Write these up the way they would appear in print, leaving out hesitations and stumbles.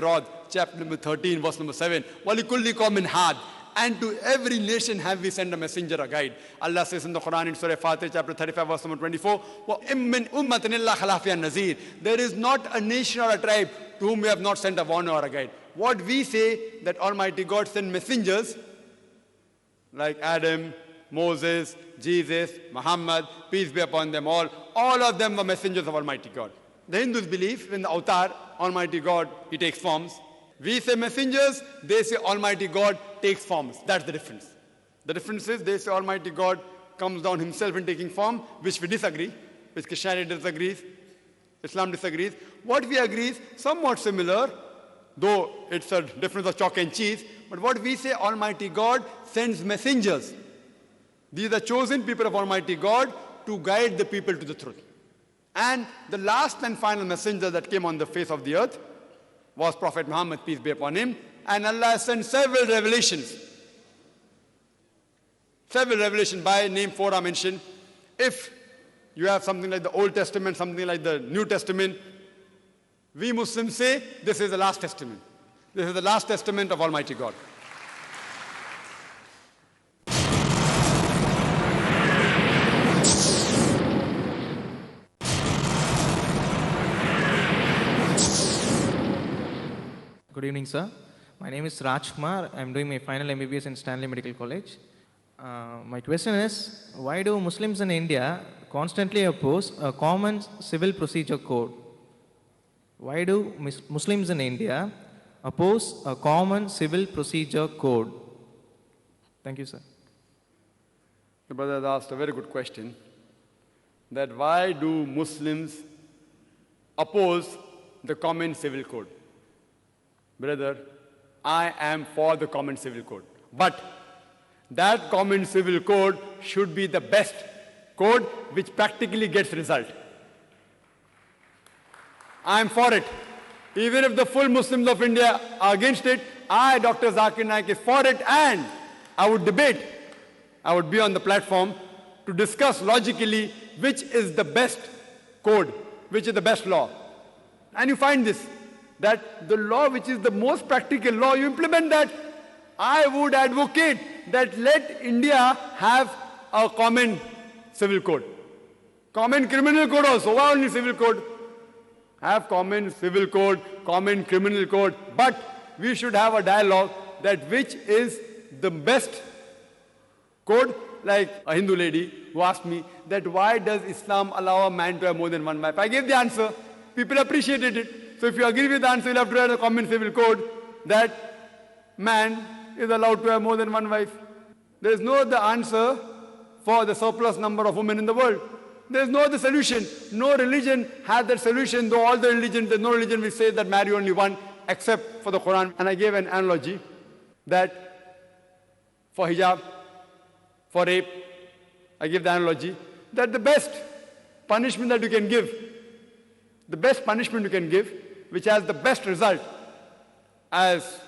Rod, chapter number 13, verse number 7. وَلِكُلِّ قَوْمٍ هَادٍ. And to every nation have we sent a messenger, a guide. Allah says in the Quran in Surah Fatih, chapter 35, verse number 24, وَإِمْ أُمَّةٍ إِلَّا خَلَا فِيهَا النَّذِيرُ. There is not a nation or a tribe to whom we have not sent a warner or a guide. What we say, that Almighty God sent messengers like Adam, Moses, Jesus, Muhammad, peace be upon them all of them were messengers of Almighty God. The Hindus believe in the avatar, Almighty God, He takes forms. We say messengers, they say Almighty God takes forms. That's the difference. The difference is they say Almighty God comes down Himself in taking form, which we disagree, which Christianity disagrees, Islam disagrees. What we agree is somewhat similar, though it's a difference of chalk and cheese, but what we say, Almighty God sends messengers. These are chosen people of Almighty God to guide the people to the truth. And the last and final messenger that came on the face of the earth was Prophet Muhammad, peace be upon him. And Allah sent several revelations. Several revelations, by name 4 are mentioned. If you have something like the Old Testament, something like the New Testament, we Muslims say this is the last testament. This is the last testament of Almighty God. Good evening, sir. My name is Raj Kumar. I'm doing my final MBBS in Stanley Medical College. My question is, why do Muslims in India constantly oppose a common civil procedure code? Why do Muslims in India oppose a common civil procedure code? Thank you, sir. The brother has asked a very good question, that why do Muslims oppose the common civil code? Brother, I am for the common civil code. But that common civil code should be the best code which practically gets result. I am for it. Even if the full Muslims of India are against it, I, Dr. Zakir Naik, is for it, and I would debate. I would be on the platform to discuss logically which is the best code, which is the best law. And you find this, that the law which is the most practical law, you implement that. I would advocate that let India have a common civil code. Common criminal code also. Why only civil code? Have common civil code, common criminal code, but we should have a dialogue that which is the best code. Like a Hindu lady who asked me that why does Islam allow a man to have more than one wife? I gave the answer. People appreciated it. So if you agree with the answer, you'll have to have a common civil code that man is allowed to have more than one wife. There is no other answer for the surplus number of women in the world. There is no other solution. No religion has that solution, though all the religions, there's no religion which says that marry only one, except for the Quran. And I gave an analogy that for hijab, for rape, I give the analogy that the best punishment that you can give, the best punishment you can give, which has the best result, as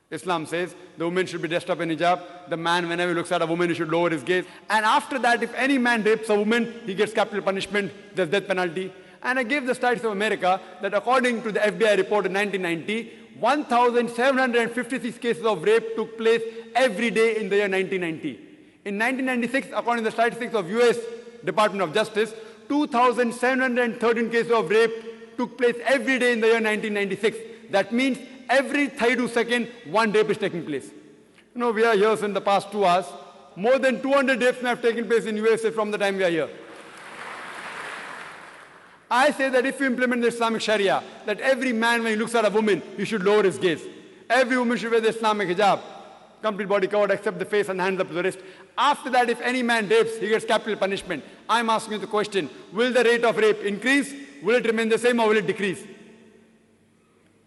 Islam says, the woman should be dressed up in hijab. The man, whenever he looks at a woman, he should lower his gaze. And after that, if any man rapes a woman, he gets capital punishment, there's death penalty. And I gave the stats of America that according to the FBI report in 1990, 1,756 cases of rape took place every day in the year 1990. In 1996, according to the statistics of US Department of Justice, 2,713 cases of rape took place every day in the year 1996. That means every 32 seconds, one rape is taking place. You know, we are here since the past 2 hours. More than 200 rapes have taken place in USA from the time we are here. I say that if you implement the Islamic Sharia, that every man, when he looks at a woman, he should lower his gaze. Every woman should wear the Islamic hijab, complete body covered except the face and hands up to the wrist. After that, if any man rapes, he gets capital punishment. I'm asking you the question, will the rate of rape increase? Will it remain the same or will it decrease?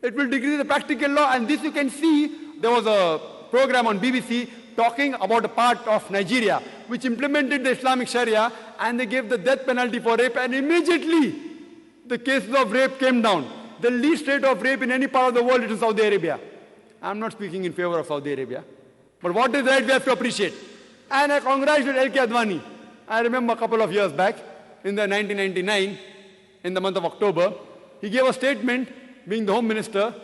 It will decrease the practical law, and this you can see. There was a program on BBC talking about a part of Nigeria which implemented the Islamic Sharia, and they gave the death penalty for rape, and immediately the cases of rape came down. The least rate of rape in any part of the world is in Saudi Arabia. I'm not speaking in favor of Saudi Arabia, but what is right we have to appreciate. And I congratulate L.K. Advani. I remember a couple of years back, in the 1999, in the month of October, he gave a statement, being the Home Minister,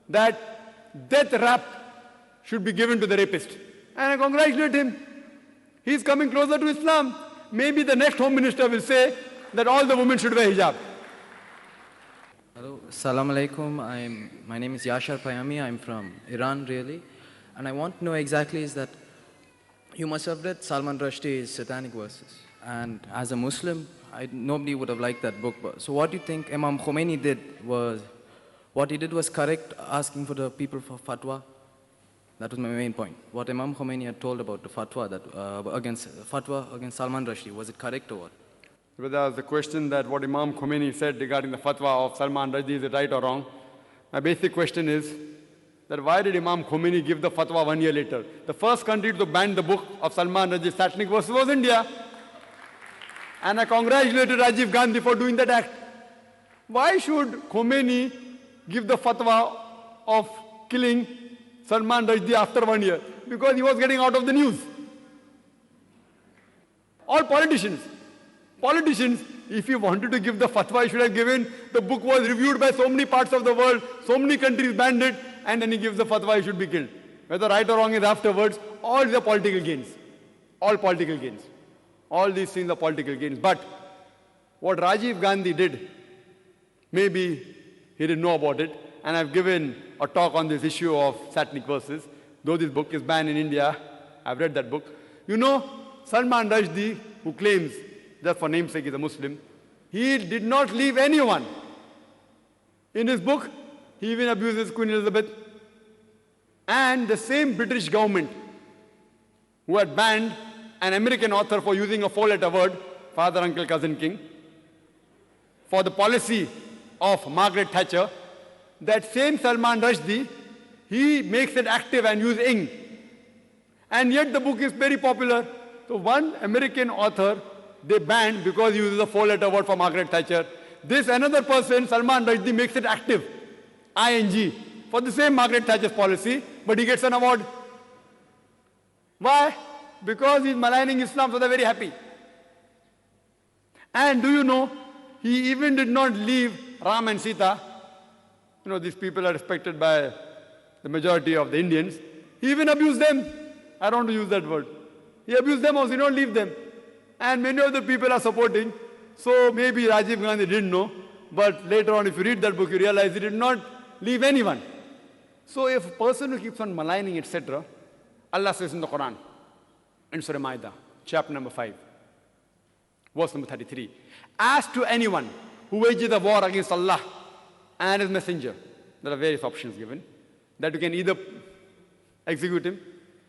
that death rap should be given to the rapist. And I congratulate him. He's coming closer to Islam. Maybe the next Home Minister will say that all the women should wear hijab. Hello, Assalamu alaikum. My name is Yashar Payami. I'm from Iran, really. And I want to know exactly is that you must have read Salman Rushdie's Satanic Verses. And as a Muslim, nobody would have liked that book. So what do you think Imam Khomeini did was, what he did was correct, asking for the people for fatwa? That was my main point. What Imam Khomeini had told about the fatwa, against Salman Rushdie, was it correct or what? Whether the question that what Imam Khomeini said regarding the fatwa of Salman Rushdie, is it right or wrong? My basic question is that why did Imam Khomeini give the fatwa 1 year later? The first country to ban the book of Salman Rushdie's Satanic Verses was India. And I congratulated Rajiv Gandhi for doing that act. Why should Khomeini give the fatwa of killing Salman Rushdie after 1 year? Because he was getting out of the news. All politicians, if he wanted to give the fatwa, he should have given. The book was reviewed by so many parts of the world, so many countries banned it, and then he gives the fatwa, he should be killed. Whether right or wrong is afterwards, all the political gains. All political gains. All these things are political gains. But what Rajiv Gandhi did, maybe he didn't know about it, and I've given a talk on this issue of Satanic Verses. Though this book is banned in India, I've read that book. You know, Salman Rushdie, who claims, just for namesake, he's a Muslim, he did not leave anyone. In his book, he even abuses Queen Elizabeth. And the same British government who had banned an American author for using a four-letter word, father, uncle, cousin, king, for the policy of Margaret Thatcher, that same Salman Rushdie, he makes it active and uses ing. And yet the book is very popular. So one American author, they banned because he uses a four-letter word for Margaret Thatcher. This another person, Salman Rushdie, makes it active, ing, for the same Margaret Thatcher's policy, but he gets an award. Why? Because he's maligning Islam, so they're very happy. And do you know, he even did not leave Ram and Sita. You know, these people are respected by the majority of the Indians. He even abused them. I don't want to use that word. He abused them also, he don't leave them. And many of the people are supporting. So maybe Rajiv Gandhi didn't know. But later on, if you read that book, you realize he did not leave anyone. So if a person who keeps on maligning, etc., Allah says in the Quran, in Surah Ma'idah, chapter number 5, verse number 33, as to anyone who wages a war against Allah and His Messenger, there are various options given, that you can either execute him,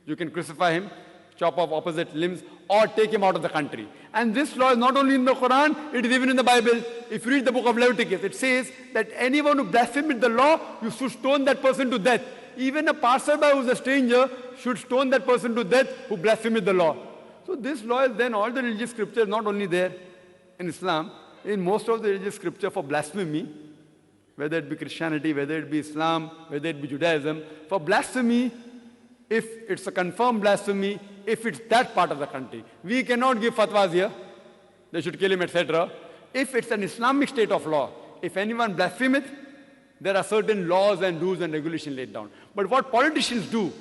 you can crucify him, chop off opposite limbs, or take him out of the country. And this law is not only in the Quran, it is even in the Bible. If you read the book of Leviticus, it says that anyone who blasphemes the law, you should stone that person to death. Even a passerby who is a stranger should stone that person to death who blasphemes the law. So this law is then all the religious scriptures, not only there in Islam, in most of the religious scripture for blasphemy, whether it be Christianity, whether it be Islam, whether it be Judaism, for blasphemy, if it's a confirmed blasphemy, if it's that part of the country. We cannot give fatwas here, they should kill him, etc. If it's an Islamic state of law, if anyone blasphemeth, there are certain laws and rules and regulations laid down. But what politicians do,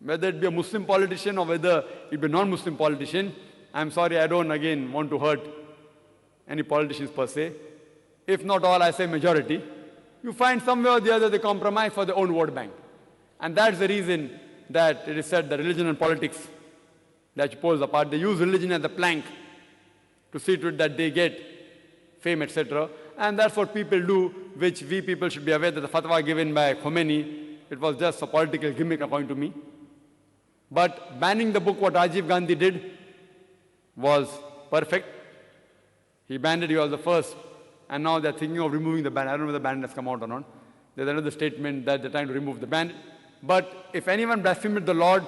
whether it be a Muslim politician or whether it be a non-Muslim politician, I'm sorry, I don't again want to hurt any politicians per se. If not all, I say majority. You find somewhere or the other they compromise for their own vote bank. And that's the reason that it is said that religion and politics, that you pose apart, they use religion as a plank to see to it that they get fame, etc. And that's what people do, which we people should be aware that the fatwa given by Khomeini, it was just a political gimmick according to me. But banning the book, what Rajiv Gandhi did, was perfect. He banned it, he was the first. And now they're thinking of removing the ban. I don't know whether the ban has come out or not. There's another statement that they're trying to remove the ban. But if anyone blasphemes the Lord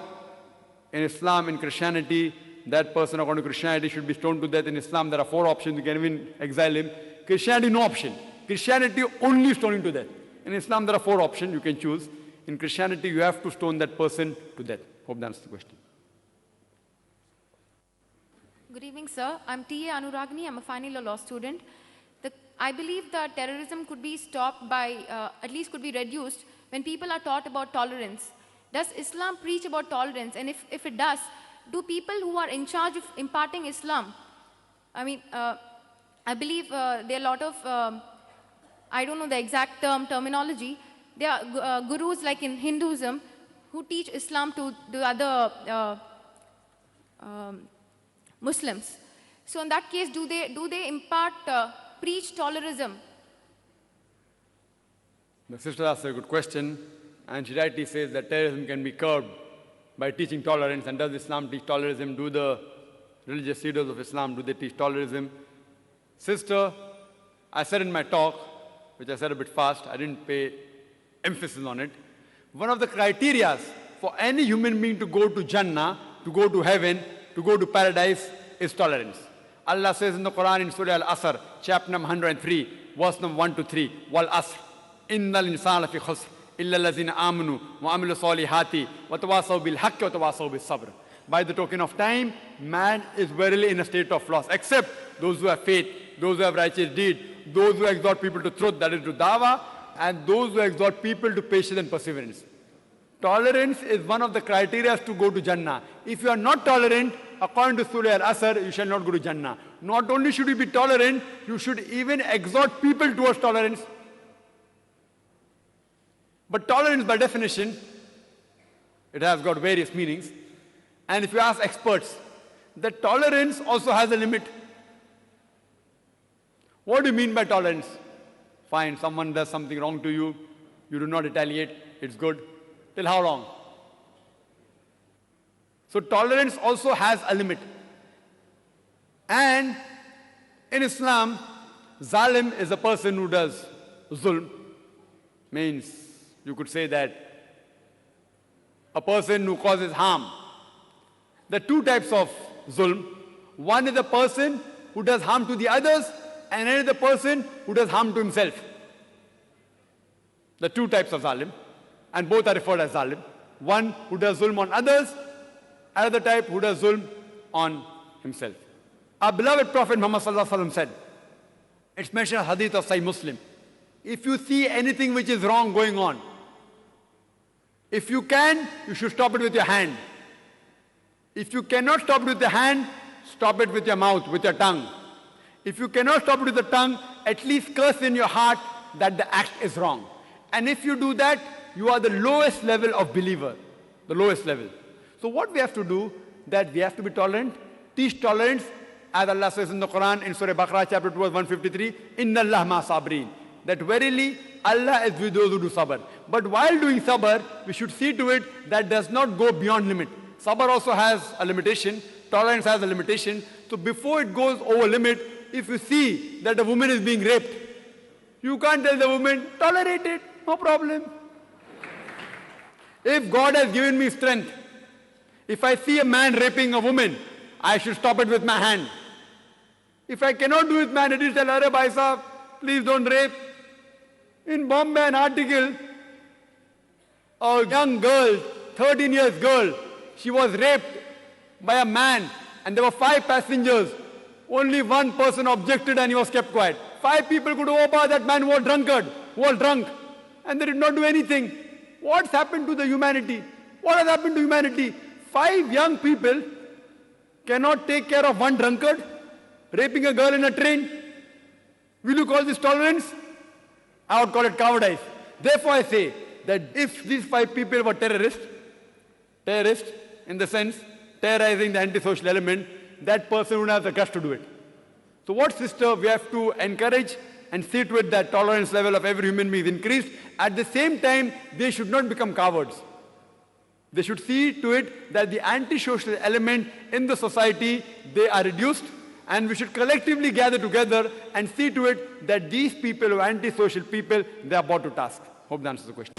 in Islam, in Christianity, that person according to Christianity should be stoned to death. In Islam, there are 4 options. You can even exile him. Christianity, no option. Christianity, only stoning to death. In Islam, there are 4 options you can choose. In Christianity, you have to stone that person to death. Hope that answers the question. Good evening, sir. I'm T.A. Anuragini. I'm a final year law student. I believe that terrorism could be stopped by, at least could be reduced when people are taught about tolerance, does Islam preach about tolerance? And if it does, do people who are in charge of imparting Islam, I mean, I believe there are a lot of, I don't know the exact terminology, there are gurus like in Hinduism who teach Islam to the other Muslims. So in that case, do they impart, preach tolerism? The sister asked a good question, and she rightly says that terrorism can be curbed by teaching tolerance. And does Islam teach tolerism? Do the religious leaders of Islam, do they teach tolerism? Sister, I said in my talk, which I said a bit fast, I didn't pay emphasis on it. One of the criteria for any human being to go to Jannah, to go to heaven, to go to paradise is tolerance. Allah says in the Quran in Surah Al-Asr, chapter number 103, verse number 1 to 3, Wal Asr, Innal insana lafi khusr, illa allazina amanu wa amilu salihati, wa tawasaw bil haqqi wa tawasaw bis sabr. By the token of time, man is verily in a state of loss, except those who have faith, those who have righteous deed, those who exhort people to truth, that is to dawah, and those who exhort people to patience and perseverance. Tolerance is one of the criteria to go to Jannah. If you are not tolerant, according to Surah Al-Asr, you shall not go to Jannah. Not only should you be tolerant, you should even exhort people towards tolerance. But tolerance, by definition, it has got various meanings. And if you ask experts, that tolerance also has a limit. What do you mean by tolerance? Fine, someone does something wrong to you, you do not retaliate, it's good. Till how long? So tolerance also has a limit. And in Islam, zalim is a person who does zulm. Means you could say that a person who causes harm. There are two types of zulm. One is a person who does harm to the others, and another person who does harm to himself. The two types of zalim, and both are referred as zalim. One who does zulm on others, another type who does zulm on himself. Our beloved Prophet Muhammad sallallahu alaihi wasallam said, it's mentioned in hadith of Sahih Muslim, if you see anything which is wrong going on, if you can, you should stop it with your hand. If you cannot stop it with your hand, stop it with your mouth, with your tongue. If you cannot stop it with the tongue, at least curse in your heart that the act is wrong. And if you do that, you are the lowest level of believer, the lowest level. So what we have to do, that we have to be tolerant, teach tolerance, as Allah says in the Quran in Surah Baqarah chapter 2 verse 153, Inna Allah ma sabreen, that verily Allah is with those who do sabr. But while doing sabr, we should see to it that does not go beyond limit. Sabr also has a limitation, tolerance has a limitation. So before it goes over limit, if you see that a woman is being raped, you can't tell the woman, tolerate it, no problem. If God has given me strength, if I see a man raping a woman, I should stop it with my hand. If I cannot do it with my hand, it is tell her, bhai sahab, please don't rape. In Bombay, an article, a young girl, 13 years girl, she was raped by a man, and there were 5 passengers. Only one person objected and he was kept quiet. 5 people could over that man was drunkard, was drunk, and they did not do anything. What's happened to the humanity? What has happened to humanity? 5 young people cannot take care of one drunkard, raping a girl in a train. Will you call this tolerance? I would call it cowardice. Therefore I say that if these 5 people were terrorists in the sense, terrorizing the antisocial element, that person would have the guts to do it. So what, sister, we have to encourage and see to it that tolerance level of every human being is increased. At the same time, they should not become cowards. They should see to it that the antisocial element in the society, they are reduced, and we should collectively gather together and see to it that these people who are antisocial people, they are brought to task. Hope that answers the question.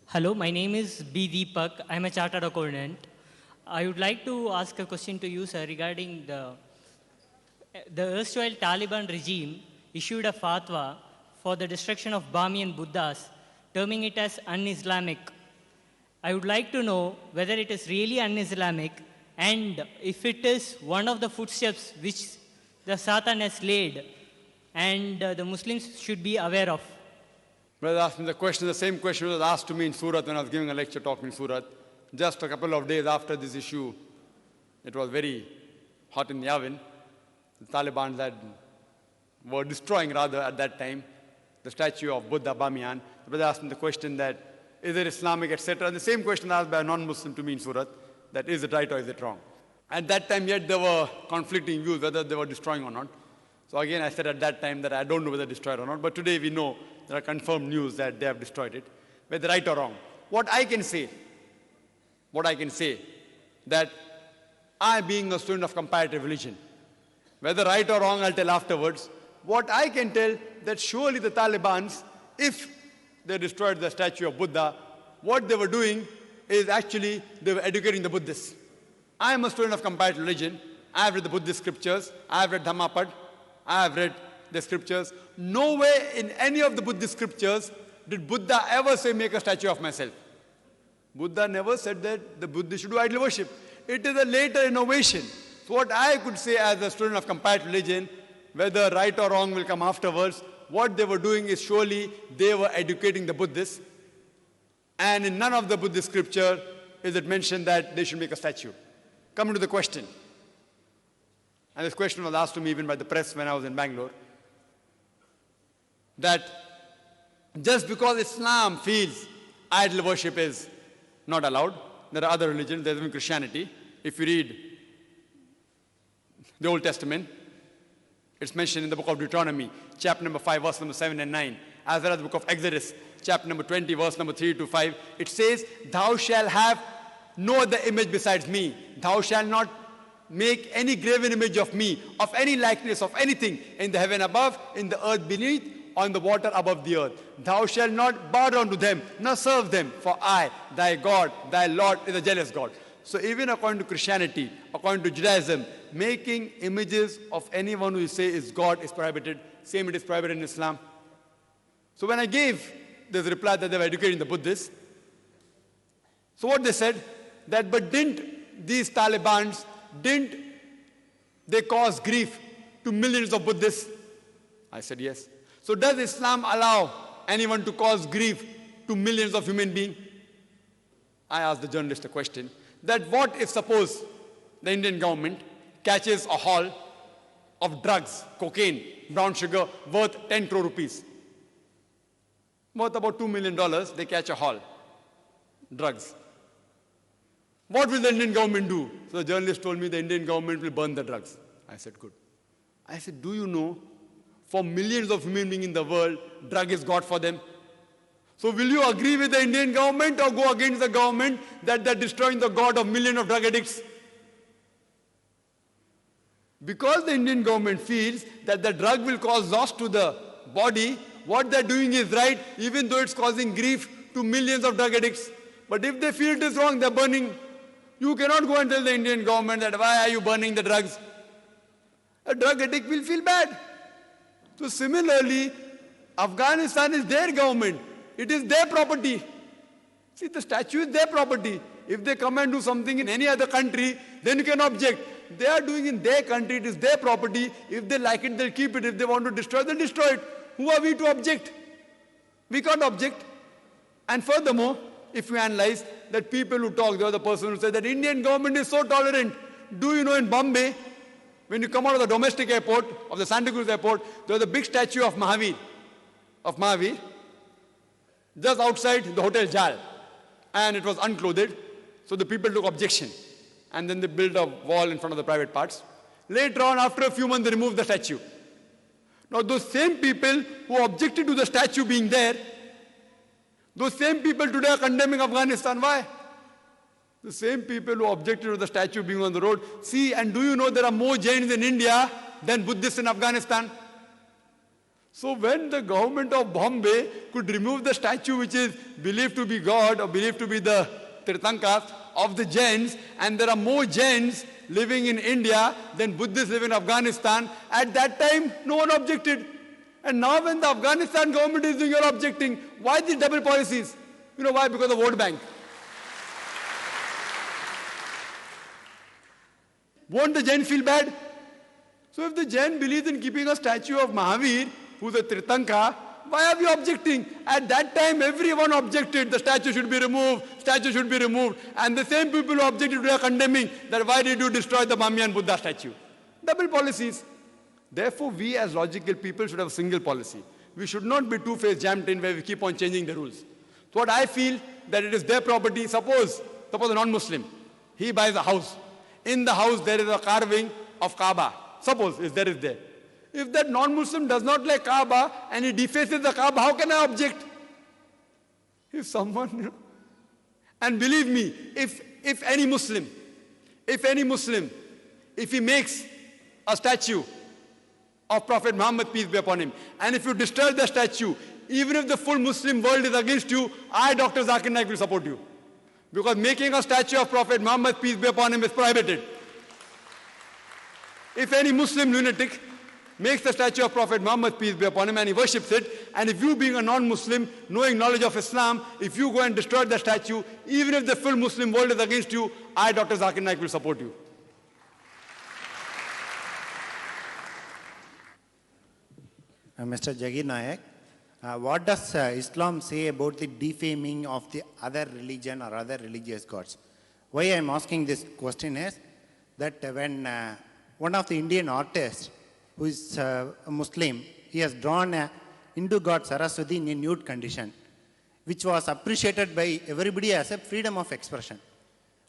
Hello, my name is B. Deepak. I'm a chartered accountant. I would like to ask a question to you, sir, regarding the erstwhile Taliban regime issued a fatwa for the destruction of Bamiyan Buddhas, terming it as un-Islamic. I would like to know whether it is really un-Islamic And if it is one of the footsteps which the Satan has laid, and the Muslims should be aware of. Brother asked me the question, the same question was asked to me in Surat when I was giving a lecture talk in Surat. Just a couple of days after this issue, it was very hot in the oven. The Taliban were destroying rather at that time the statue of Buddha Bamiyan. The brother asked me the question that, is it Islamic, etc. And the same question asked by a non-Muslim to me in Surat, that is it right or is it wrong? At that time yet there were conflicting views whether they were destroying or not. So again I said at that time that I don't know whether destroyed or not, but today we know there are confirmed news that they have destroyed it. Whether right or wrong. What I can say, that I being a student of comparative religion, whether right or wrong I'll tell afterwards, what I can tell that surely the Taliban, if they destroyed the statue of Buddha, what they were doing is actually they were educating the Buddhists. I am a student of comparative religion. I have read the Buddhist scriptures. I have read Dhammapad. I have read the scriptures. Nowhere in any of the Buddhist scriptures did Buddha ever say, make a statue of myself. Buddha never said that the Buddhists should do idol worship. It is a later innovation. So what I could say as a student of comparative religion, whether right or wrong will come afterwards, what they were doing is surely they were educating the Buddhists. And in none of the Buddhist scripture is it mentioned that they should make a statue. Coming to the question. And this question was asked to me even by the press when I was in Bangalore. That just because Islam feels idol worship is not allowed, there are other religions, there's even Christianity. If you read the Old Testament, it's mentioned in the book of Deuteronomy, chapter number 5, verse number 7 and 9, as well as the book of Exodus, chapter number 20, verse number 3 to 5. It says, thou shalt have no other image besides me. Thou shalt not make any graven image of me, of any likeness of anything in the heaven above, in the earth beneath, or in the water above the earth. Thou shalt not bow down to them, nor serve them, for I, thy God, thy Lord, is a jealous God. So even according to Christianity, according to Judaism, making images of anyone who you say is God is prohibited. Same it is prohibited in Islam. So when I gave this reply that they were educating the Buddhists, so what they said, that but didn't these Taliban, didn't they cause grief to millions of Buddhists? I said yes. So does Islam allow anyone to cause grief to millions of human beings? I asked the journalist a question, that what if suppose the Indian government catches a haul of drugs, cocaine, brown sugar worth 10 crore rupees, worth about $2 million, they catch a haul, drugs. What will the Indian government do? So the journalist told me the Indian government will burn the drugs. I said, good. I said, do you know, for millions of human beings in the world, drug is God for them? So will you agree with the Indian government or go against the government that they're destroying the God of millions of drug addicts? Because the Indian government feels that the drug will cause loss to the body, what they're doing is right, even though it's causing grief to millions of drug addicts. But if they feel it is wrong, they're burning. You cannot go and tell the Indian government that why are you burning the drugs? A drug addict will feel bad. So similarly, Afghanistan is their government. It is their property. See, the statue is their property. If they come and do something in any other country, then you can object. They are doing in their country, it is their property. If they like it, they'll keep it. If they want to destroy it, they'll destroy it. Who are we to object? We can't object. And furthermore, if you analyze that people who talk, the other person who said that Indian government is so tolerant. Do you know in Bombay, when you come out of the domestic airport, of the Santa Cruz airport, there was a big statue of Mahavir, just outside the Hotel Jal. And it was unclothed, so the people took objection. And then they built a wall in front of the private parts. Later on, after a few months, they removed the statue. Now those same people who objected to the statue being there, those same people today are condemning Afghanistan. Why? The same people who objected to the statue being on the road. See, and do you know there are more Jains in India than Buddhists in Afghanistan? So when the government of Bombay could remove the statue which is believed to be God or believed to be the Tirthankas of the Jains, and there are more Jains living in India than Buddhists live in Afghanistan, at that time no one objected. And now when the Afghanistan government is doing, you're objecting. Why these double policies? You know why? Because of vote bank. Won't the Jain feel bad? So if the Jain believes in keeping a statue of Mahavir, who's a Tritanka, why are we objecting? At that time, everyone objected. The statue should be removed. Statue should be removed. And the same people who objected were condemning that why did you destroy the Bamiyan Buddha statue? Double policies. Therefore, we as logical people should have a single policy. We should not be two-faced jammed in where we keep on changing the rules. So what I feel that it is their property. Suppose a non-Muslim, he buys a house. In the house, there is a carving of Kaaba. Suppose if there is there. If that non-Muslim does not like Kaaba and he defaces the Kaaba, how can I object? If someone, and believe me, if any Muslim, if he makes a statue of Prophet Muhammad, peace be upon him, and if you destroy the statue, even if the full Muslim world is against you, I, Dr. Zakir Naik, will support you. Because making a statue of Prophet Muhammad, peace be upon him, is prohibited. If any Muslim lunatic makes the statue of Prophet Muhammad, peace be upon him, and he worships it, and if you being a non-Muslim, knowing knowledge of Islam, if you go and destroy the statue, even if the full Muslim world is against you, I, Dr. Zakir Naik, will support you. Mr. Zakir Naik, what does Islam say about the defaming of the other religion or other religious gods? Why I am asking this question is that when one of the Indian artists, who is a Muslim, he has drawn a Hindu god Saraswati in a nude condition, which was appreciated by everybody as a freedom of expression.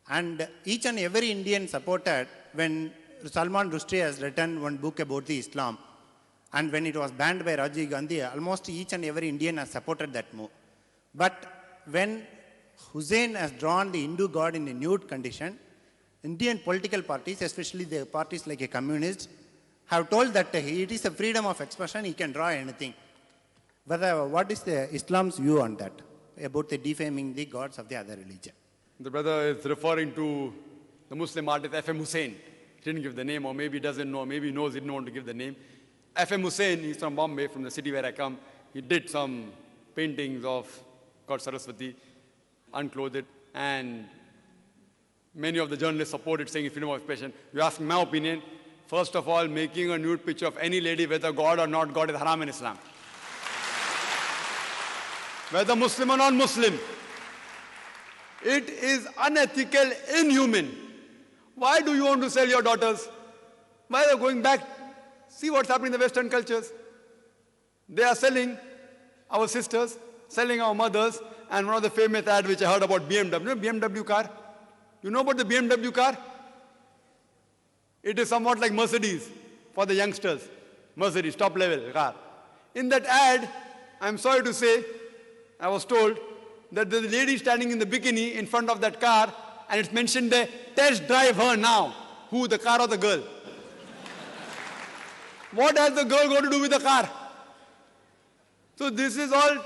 And each and every Indian supported when Salman Rushdie has written one book about the Islam. And when it was banned by Rajiv Gandhi, almost each and every Indian has supported that move. But when Hussein has drawn the Hindu god in a nude condition, Indian political parties, especially the parties like a communist, have told that it is a freedom of expression, he can draw anything. But what is the Islam's view on that, about the defaming the gods of the other religion? The brother is referring to the Muslim artist F.M. Hussain. He didn't give the name, or maybe he doesn't know, maybe he knows, he didn't want to give the name. F.M. Hussain, he's from Bombay, from the city where I come. He did some paintings of God Saraswati, unclothed, and many of the journalists supported, saying freedom of expression. You ask my opinion, first of all, making a nude picture of any lady, whether God or not God, is haram in Islam. Whether Muslim or non-Muslim. It is unethical, inhuman. Why do you want to sell your daughters? Why are they going back? See what's happening in the Western cultures. They are selling our sisters, selling our mothers, and one of the famous ads which I heard about BMW. You know BMW car? You know about the BMW car? It is somewhat like Mercedes for the youngsters. Mercedes, top level car. In that ad, I'm sorry to say, I was told that there's a lady standing in the bikini in front of that car, and it's mentioned there, test drive her now. Who, the car or the girl? What has the girl got to do with the car? So this is all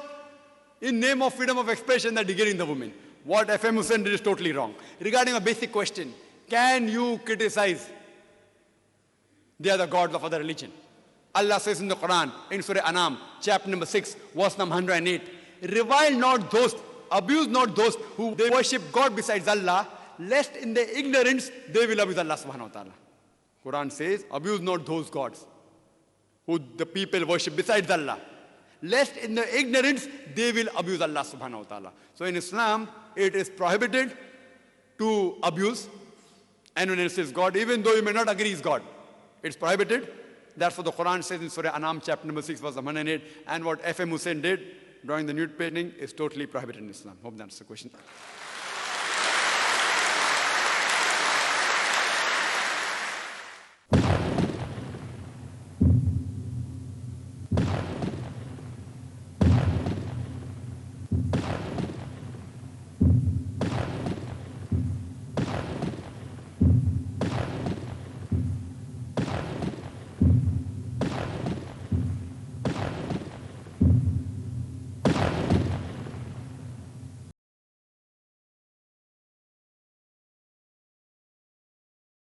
in name of freedom of expression that degrading the woman. What F.M. Hussain did is totally wrong. Regarding a basic question, can you criticize the other gods of other religion? Allah says in the Quran, in Surah Anam, chapter number 6, verse number 108, revile not those, abuse not those who they worship God besides Allah, lest in their ignorance they will abuse Allah subhanahu wa ta'ala. Quran says, abuse not those gods who the people worship besides Allah, lest in their ignorance they will abuse Allah subhanahu wa ta'ala. So in Islam, it is prohibited to abuse anyone else's God, even though you may not agree is God. It's prohibited. That's what the Quran says in Surah Anam, chapter number 6, verse 108. And what F.M. Hussain did, drawing the nude painting, is totally prohibited in Islam. Hope that's the question.